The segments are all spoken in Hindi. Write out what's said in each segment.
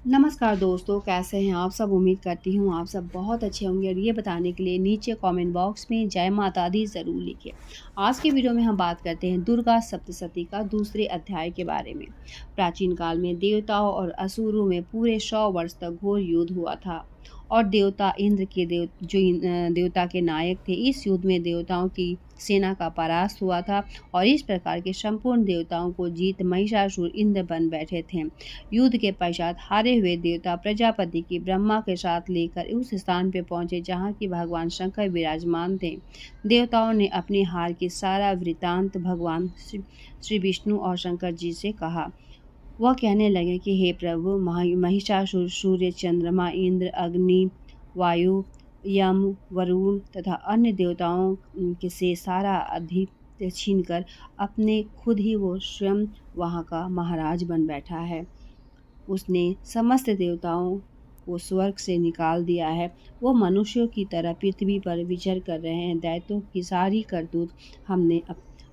नमस्कार दोस्तों, कैसे हैं आप सब? उम्मीद करती हूँ आप सब बहुत अच्छे होंगे और ये बताने के लिए नीचे कमेंट बॉक्स में जय माता दी ज़रूर लिखिए। आज की वीडियो में हम बात करते हैं दुर्गा सप्तशती का दूसरे अध्याय के बारे में। प्राचीन काल में देवताओं और असुरों में पूरे 100 वर्ष तक घोर युद्ध हुआ था और देवता इंद्र के देवता के नायक थे। इस युद्ध में देवताओं की सेना का परास्त हुआ था और इस प्रकार के संपूर्ण देवताओं को जीत महिषासुर इंद्र बन बैठे थे। युद्ध के पश्चात हारे हुए देवता प्रजापति की ब्रह्मा के साथ लेकर उस स्थान पर पहुंचे जहां की भगवान शंकर विराजमान थे। देवताओं ने अपनी हार की सारा वृतांत भगवान श्री विष्णु और शंकर जी से कहा। वह कहने लगे कि हे प्रभु, महिषासुर सूर्य, चंद्रमा, इंद्र, अग्नि, वायु, यम, वरुण तथा अन्य देवताओं के से सारा आधिपत्य छीनकर अपने खुद ही वो स्वयं वहाँ का महाराज बन बैठा है। उसने समस्त देवताओं को स्वर्ग से निकाल दिया है। वो मनुष्यों की तरह पृथ्वी पर विचर कर रहे हैं। दैत्यों की सारी करतूत हमने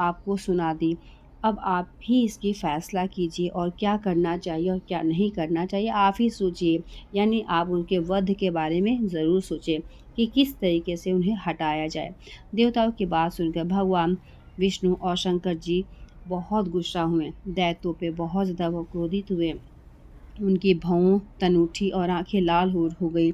आपको सुना दी। अब आप ही इसकी फैसला कीजिए और क्या करना चाहिए और क्या नहीं करना चाहिए आप ही सोचिए। यानी आप उनके वध के बारे में ज़रूर सोचें कि किस तरीके से उन्हें हटाया जाए। देवताओं की बात सुनकर भगवान विष्णु और शंकर जी बहुत गुस्सा हुए। दैत्यों पे बहुत ज़्यादा वो क्रोधित हुए। उनकी भौं तन उठी और आंखें लाल हो गई।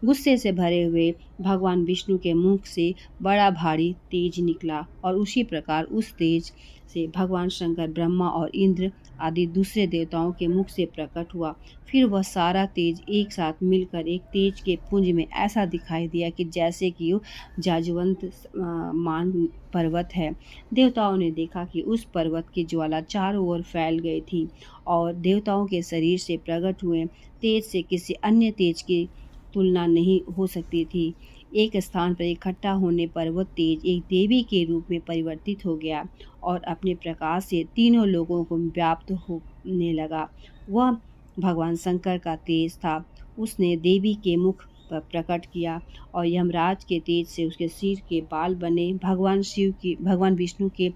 गुस्से से भरे हुए भगवान विष्णु के मुख से बड़ा भारी तेज निकला और उसी प्रकार उस तेज से भगवान शंकर, ब्रह्मा और इंद्र आदि दूसरे देवताओं के मुख से प्रकट हुआ। फिर वह सारा तेज एक साथ मिलकर एक तेज के पुंज में ऐसा दिखाई दिया कि जैसे कि वो जाजवंत मान पर्वत है। देवताओं ने देखा कि उस पर्वत की ज्वाला चारों ओर फैल गई थी और देवताओं के शरीर से प्रकट हुए तेज से किसी अन्य तेज की तुलना नहीं हो सकती थी। एक स्थान पर इकट्ठा होने पर वह तेज एक देवी के रूप में परिवर्तित हो गया और अपने प्रकाश से तीनों लोगों को व्याप्त होने लगा। वह भगवान शंकर का तेज था। उसने देवी के मुख पर प्रकट किया और यमराज के तेज से उसके सिर के बाल बने। भगवान विष्णु के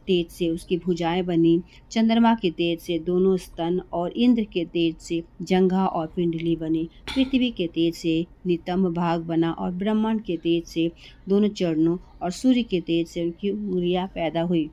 तेज से उसकी भुजाएं बनी। चंद्रमा के तेज से दोनों स्तन और इंद्र के तेज से जंघा और पिंडली बनी। पृथ्वी के तेज से नितंब भाग बना और ब्रह्मांड के तेज से दोनों चरणों और सूर्य के तेज से उनकी उंगलियां पैदा हुई।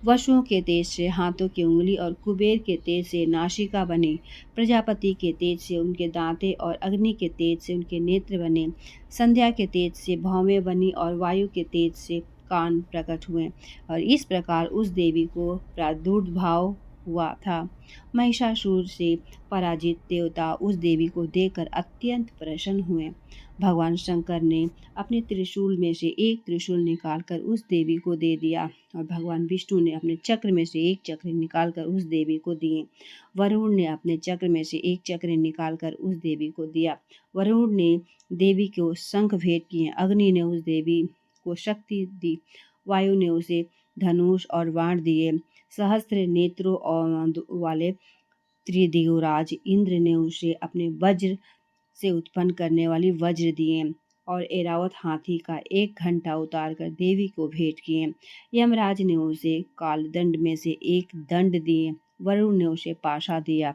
वसुओं के तेज से हाथों की उंगली और कुबेर के तेज से नासिका बनी। प्रजापति के तेज से उनके दांतें और अग्नि के तेज से उनके नेत्र बने। संध्या के तेज से भौवें बनी और वायु के तेज से कान प्रकट हुए और इस प्रकार उस देवी को प्रादुर्भाव हुआ था। महिषासुर से पराजित देवता उस देवी को देखकर अत्यंत प्रसन्न हुए। भगवान शंकर ने अपने त्रिशूल में से एक त्रिशूल निकालकर उस देवी को दे दिया और भगवान विष्णु ने अपने चक्र में से एक चक्र निकालकर उस देवी को दिए। वरुण ने अपने चक्र में से एक चक्र निकालकर उस देवी को दिया। वरुण ने देवी को शंख भेंट किए। अग्नि ने उस देवी को शक्ति दी। वायु ने उसे धनुष और बाण दिए। सहस्त्र नेत्रों वाले त्रिदिवराज इंद्र ने उसे अपने वज्र से उत्पन्न करने वाली वज्र दिए और ऐरावत हाथी का एक घंटा उतार कर देवी को भेंट किए। यमराज ने उसे कालदंड में से एक दंड दिए। वरुण ने उसे पाशा दिया।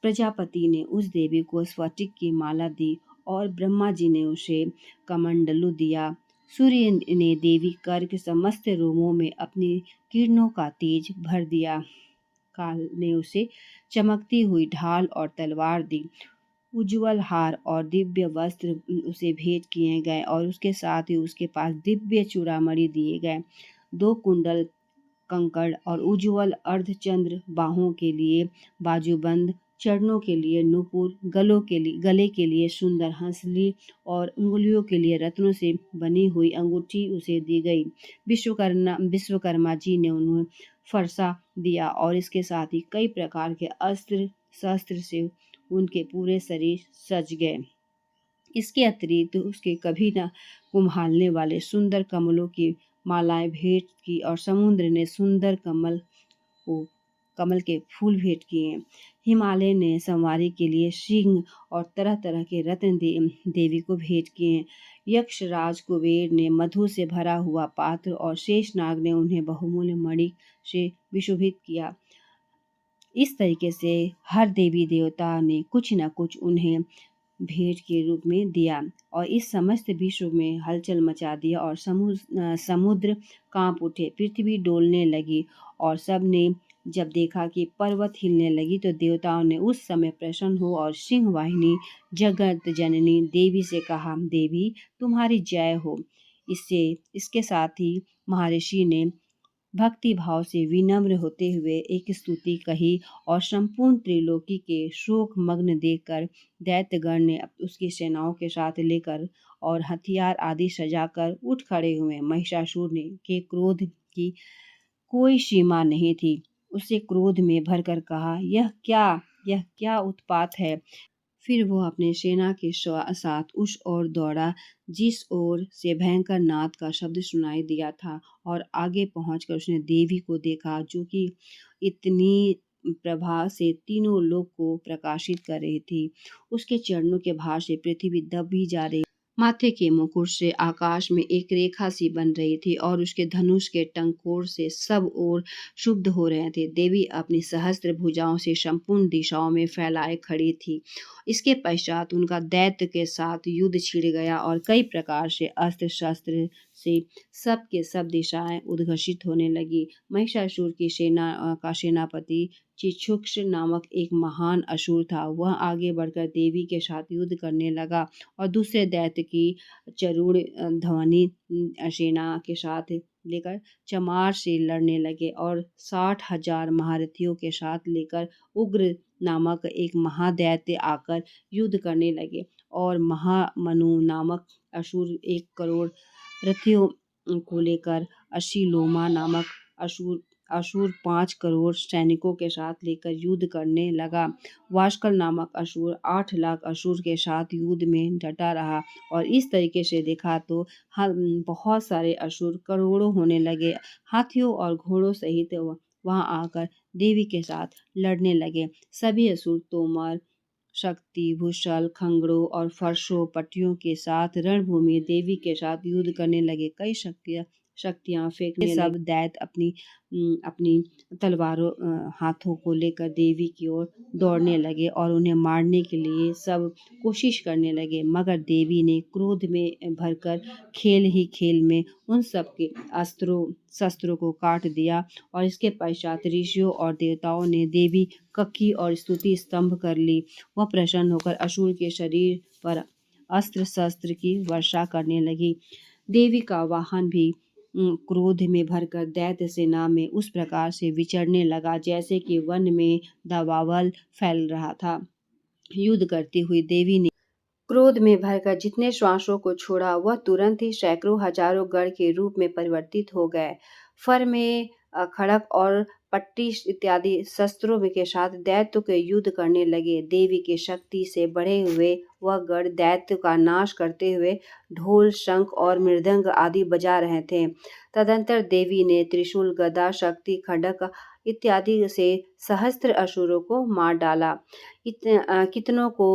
प्रजापति ने उस देवी को स्फटिक की माला दी और ब्रह्मा जी ने उसे कमंडलू दिया। सूर्य ने देवी कर के समस्त रोमों में अपनी किरणों का तेज भर दिया। काल ने उसे चमकती हुई ढाल और तलवार दी। उज्ज्वल हार और दिव्य वस्त्र उसे भेंट किए गए और उसके साथ ही उसके पास दिव्य चूड़ामणि दिए गए। 2 कुंडल, कंकड़ और उज्ज्वल अर्धचंद्र, बाहों के लिए बाजूबंद, चरणों के लिए नूपुर, गले के लिए सुंदर हंसली और उंगलियों के लिए रत्नों से बनी हुई अंगूठी उसे दी गई। विश्वकर्मा जी ने उन्हें फरसा दिया और इसके साथ ही कई प्रकार के अस्त्र शस्त्र से उनके पूरे शरीर सज गए। इसके अतिरिक्त उसके कभी न कुम्हालने वाले सुंदर कमलों की मालाएं भेंट की और समुद्र ने सुंदर कमल के फूल भेंट किए। हिमालय ने संवारी के लिए सिंह और तरह तरह के रत्न देवी को भेंट किए। यक्षराज कुबेर ने मधु से भरा हुआ पात्र और शेषनाग ने उन्हें बहुमूल्य मणि से विशोभित किया। इस तरीके से हर देवी देवता ने कुछ न कुछ उन्हें भेंट के रूप में दिया और इस समस्त विश्व में हलचल मचा दिया और समुद्र कांप उठे, पृथ्वी डोलने लगी और सब ने जब देखा कि पर्वत हिलने लगी तो देवताओं ने उस समय प्रसन्न हो और सिंह वाहिनी जगत जननी देवी से कहा, देवी तुम्हारी जय हो। इसके साथ ही महर्षि ने भक्ति भाव से विनम्र होते हुए एक स्तुति कही और संपूर्ण त्रिलोकी के शोक मग्न देखकर दैत्यगण ने उसकी सेनाओं के साथ लेकर और हथियार आदि सजाकर उठ खड़े हुए। महिषासुर ने के क्रोध की कोई सीमा नहीं थी। उसे क्रोध में भरकर कहा, यह क्या उत्पात है। फिर वो अपने सेना के साथ उस ओर दौड़ा जिस ओर से भयंकर नाद का शब्द सुनाई दिया था और आगे पहुंचकर उसने देवी को देखा जो कि इतनी प्रभा से तीनों लोक को प्रकाशित कर रही थी। उसके चरणों के भार से पृथ्वी दब भी जा रही, माथे के मुकुट से आकाश में एक रेखा सी बन रही थी और उसके धनुष के टंकोर से सब ओर शुद्ध हो रहे थे। देवी अपनी सहस्त्र भुजाओं से संपूर्ण दिशाओं में फैलाए खड़ी थी। इसके पश्चात उनका दैत्य के साथ युद्ध छिड़ गया और कई प्रकार से अस्त्र शस्त्र से सब के सब दिशाएं उद्घोषित होने लगी। महिषासुर की सेना का सेनापति चिक्षुक्ष नामक एक महान असुर था। वह आगे बढ़कर देवी के साथ युद्ध करने लगा और दूसरे दैत्य की चरुण ध्वनि सेना के साथ लेकर चमार से लड़ने लगे और 60,000 महारथियों के साथ लेकर उग्र नामक एक महादैत्य आकर युद्ध करने लगे और महामनु नामक असुर 1 करोड़ रथियों को लेकर अशीलोमा नामक असुर 5 करोड़ सैनिकों के साथ लेकर युद्ध करने लगा। वाशकल नामक असुर 8 लाख असुर के साथ युद्ध में डटा रहा और इस तरीके से देखा तो बहुत सारे असुर करोड़ों होने लगे। हाथियों और घोड़ों सहित वहां आकर देवी के साथ लड़ने लगे। सभी असुर तोमर, शक्ति, भूषल, खंगड़ों और फरसों पट्टियों के साथ रणभूमि देवी के साथ युद्ध करने लगे। कई शक्तियां फेंकने सब दैत्य अपनी तलवारों हाथों को लेकर देवी की ओर दौड़ने लगे और उन्हें मारने के लिए सब कोशिश करने लगे, मगर देवी ने क्रोध में भरकर खेल ही खेल में उन सब के शस्त्रों को काट दिया और इसके पश्चात ऋषियों और देवताओं ने देवी कक्की और स्तुति स्तंभ कर ली। वह प्रसन्न होकर असुर के शरीर पर अस्त्र शस्त्र की वर्षा करने लगी। देवी का वाहन भी क्रोध में भरकर दैत्य सेना में उस प्रकार से विचरने लगा जैसे कि वन में दावानल फैल रहा था। युद्ध करती हुई देवी ने क्रोध में भरकर जितने श्वासों को छोड़ा वह तुरंत ही सैकड़ों हजारों गढ़ के रूप में परिवर्तित हो गए। फर में खड़क और पट्टी इत्यादि शस्त्रों के साथ दैत्य के युद्ध करने लगे। देवी की शक्ति से बढ़े हुए वह गढ़ दैत्य का नाश करते हुए ढोल, शंख और मृदंग आदि बजा रहे थे। तदंतर देवी ने त्रिशूल, गदा, शक्ति, खड्ग इत्यादि से सहस्त्र असुरों को मार डाला। कितनों को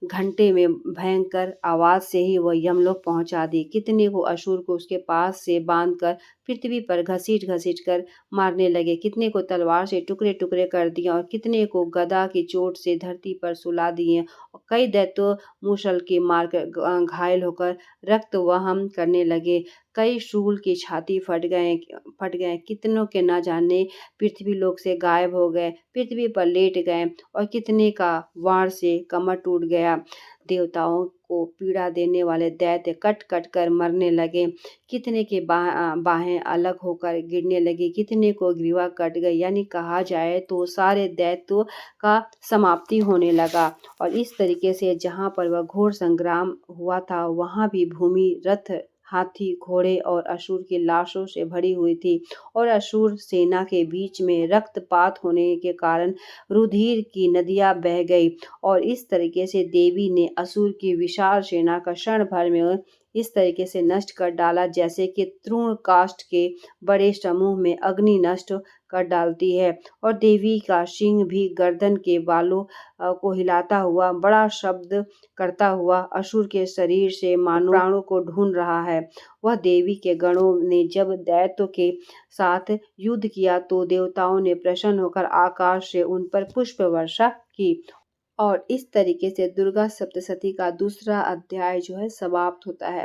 घंटे में भयंकर आवाज से ही वह यमलोक पहुंचा दी। कितने को असुर को उसके पास से बांधकर पृथ्वी पर घसीट कर मारने लगे। कितने को तलवार से टुकड़े टुकड़े कर दिया और कितने को गदा की चोट से धरती पर सुला दिए। कई दैत्य मूसल के मारकर घायल होकर रक्त वहन करने लगे। कई शूल की छाती फट गए। कितनों के न जाने पृथ्वी लोक से गायब हो गए, पृथ्वी पर लेट गए और कितने का वार से कमर टूट गया। देवताओं को पीड़ा देने वाले दैत्य कट कट कर मरने लगे। कितने के बाहें अलग होकर गिरने लगी, कितने को ग्रीवा कट गई। यानी कहा जाए तो सारे दैत्यों का समाप्ति होने लगा। और इस तरीके से जहाँ पर वह घोर संग्राम हुआ था वहाँ भी भूमि रथ, हाथी, घोड़े और असुर की लाशों से भरी हुई थी और असुर सेना के बीच में रक्तपात होने के कारण रुधिर की नदियां बह गई। और इस तरीके से देवी ने असुर की विशाल सेना का क्षण भर में इस तरीके से नष्ट कर डाला जैसे कि तृण काष्ठ के बड़े समूह में अग्नि नष्ट कर डालती है। और देवी का सिंह भी गर्दन के बालों को हिलाता हुआ बड़ा शब्द करता हुआ असुर के शरीर से मानो प्राणों को ढूंढ रहा है। वह देवी के गणों ने जब दैत्यों के साथ युद्ध किया तो देवताओं ने प्रसन्न होकर आकाश से उन पर पुष्प वर्षा की। और इस तरीके से दुर्गा सप्तशती का दूसरा अध्याय जो है समाप्त होता है।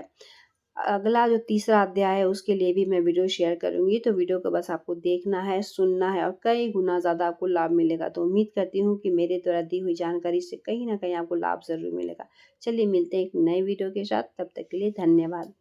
अगला जो तीसरा अध्याय है उसके लिए भी मैं वीडियो शेयर करूंगी, तो वीडियो को बस आपको देखना है, सुनना है और कई गुना ज़्यादा आपको लाभ मिलेगा। तो उम्मीद करती हूँ कि मेरे द्वारा दी हुई जानकारी से कहीं ना कहीं आपको लाभ ज़रूर मिलेगा। चलिए मिलते हैं एक नए वीडियो के साथ, तब तक के लिए धन्यवाद।